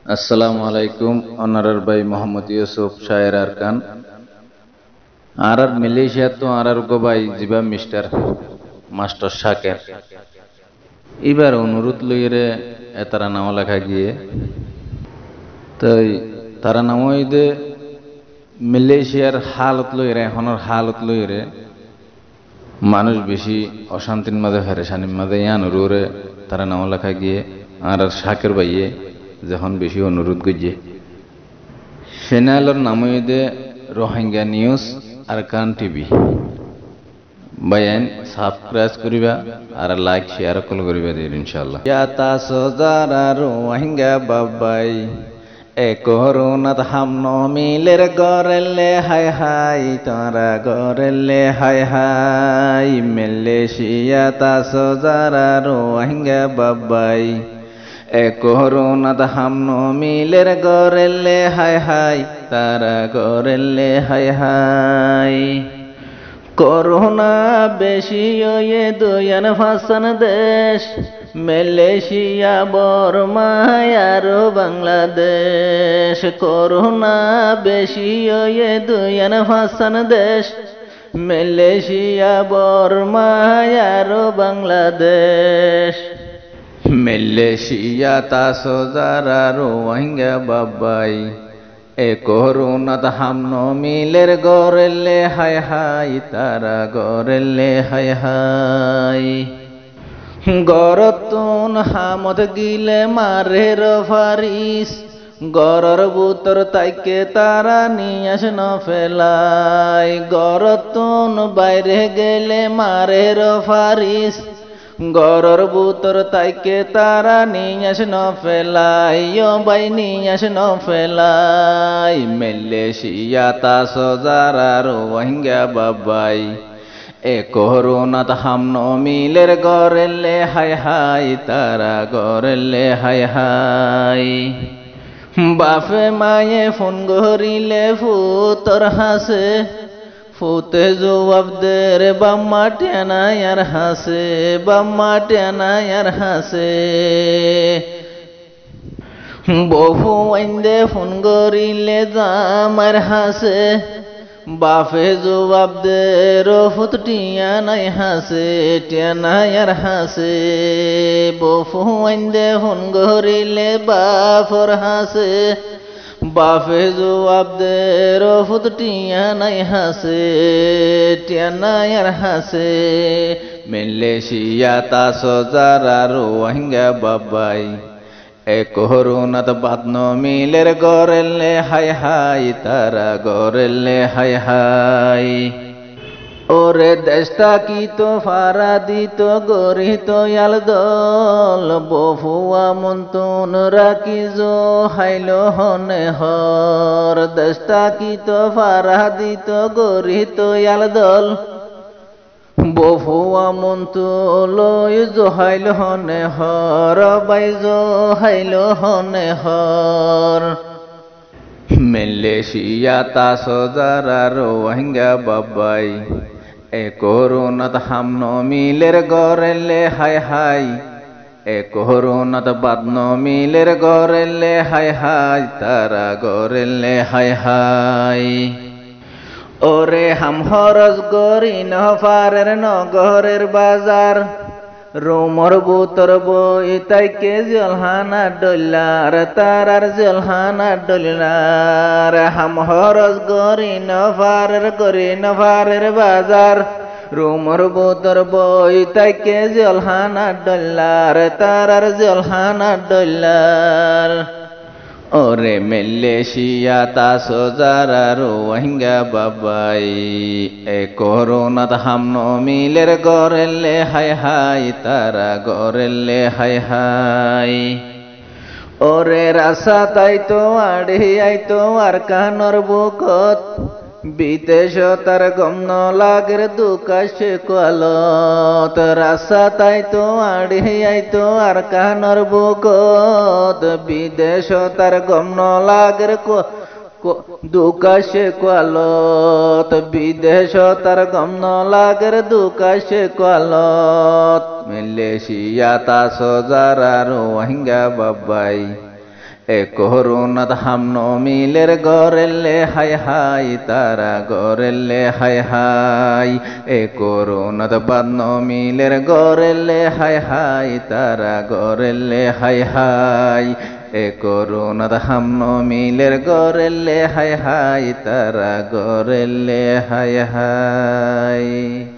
আসসালামু আলাইকুম অনারার ভাই মোহাম্মদ ইউসুফ শায়ের আরকান আর মালয়েশিয়া তো আর গো ভাই জিবা মিস্টার মাস্টার শাকের এবার অনুরোধ লইরে তারা নাম লেখা গিয়ে তাই তারা নাম দে মালয়েশিয়ার হালত লইরে এখনের হালত লইরে মানুষ বেশি অশান্তির মাঝে হেরেশানির মাঝে অনুরোধে তারা নাম লেখা গিয়ে আর শাকের ভাইয়ে যখন বেশি অনুরোধ গিয়ে চ্যানেলের নাম দে রোহিঙ্গা নিউজ আরকান টিভি বাইন সাবস্ক্রাইব করিবা আর লাইক শেয়ার কল করিবা দিন ইনশাআল্লাহ ইয়াতা সজারা রোহিঙ্গা বাবাই এ করুণাত হামন মিলের গরেলে হাই হাই তারা গরেলে হাই হাই মালয়েশিয়া তা সজারা রোহিঙ্গা বাবাই এ করুণাত হামন মিলের গরেলে হাই হাই তারা গরেলে হাই হাই করোনা বেশি ওয়ে দুয়ান ফাসান দেশ মালয়েশিয়া বর্মা আর বাংলাদেশ করোনা বেশি ওয়ে দুয়ান ফাসান দেশ মালয়েশিয়া বর্মা আর বাংলাদেশ মালয়েশিয়া তা সজারা রোহিঙ্গা বাবাই এ করুণাত হামন মিলের গরেলে হাই হাই তারা গরেলে হাই হাই গরতুন হামত গিলে মারে ফারিস গরর বুতর তাইকে তারা নিয়াস ন ফেলাই গরতুন বাইরে গেলে মারে ফারিস গরর বুতর তাইকে তারা নিয়াস ন ফেলাই বাই নিয়াস ন ফেলাই মালয়েশিয়া তা সজারা রোহিঙ্গা বাবাই এ করুণাত হামন মিলের গরেলে হাই হাই তারা গরেলে হাই হাই বাপে মায়ে ফোন গরিলে ফুতর হাসে ফুতে জবাব দে রে বাম্মা টেনা আর হাসে বাম্মা টেনা আর হাসে বহু আইন্দে ফোন গরিলে জামার হাসে বাপে জবাব দে রফুত টিয়া নাই হাসে টেনা আর হাসে বহু আইন্দে ফোন গরিলে বাপর হাসে বাপে জবাব দে রফুত টিয়া নাই হাসে টিয়ানা আর হাসে মালয়েশিয়া তা সজারা রোহিঙ্গা বাবাই এ করুণাত বাদন মিলের গরেলে হাই হাই তারা গরেলে হাই হাই ওরে দেশটা কি তো ফারা দিত গরিত ইয়াল দল বহুয়া মন্তুন রাখি জো হাইল হনে হর দেশটা কি তো ফারা দিত গরিত ইয়াল দল বহুয়া মন্তু লই জহাইল হনে হর বাই জহাইল হনে হর মালয়েশিয়া তা সজারা রোহিঙ্গা বাবাই এ করুণাত হামন মিলের গরেলে হাই হাই এ করুণাত বাদন মিলের গরেলে হাই হাই তারা গরেলে হাই হাই ওরে হাম হরজ গরি নফারের নগরের বাজার রোমর বুতর বই তাইকে জলহানা ডলার তারার জলহানা ডলার হাম হরজ গরি নফারের বাজার রোমর বুতর বই তাইকে জলহানা ডলার তারার জলহানা ডলার ওরে মালয়েশিয়া তা সজারা রোহিঙ্গা বাবাই এ করুণাত হামন মিলের গরেলে হাই হাই তারা গরেলে হাই হাই ওরে রাসা তাই তো আড়ি আইতো আর কানর বুকত বিদেশ তার গম ন লাগের দুকাশে কলত রাসা তাই তো আড়ি আইতো আর কানর বুকত বিদেশ তার গম ন লাগের দুকাশে কলত বিদেশ তার গম ন লাগের দুকাশে কলত মালয়েশিয়া তা সজারা রোহিঙ্গা বাবাই এ করুণাত হামন মিলের গরেলে হাই হাই তারা গরেলে হাই হাই এ করুণাত বাদন মিলের গরেলে হাই হাই তারা গরেলে হাই হাই এ করুণাত হামন মিলের গরেলে হাই হাই তারা গরেলে হাই হাই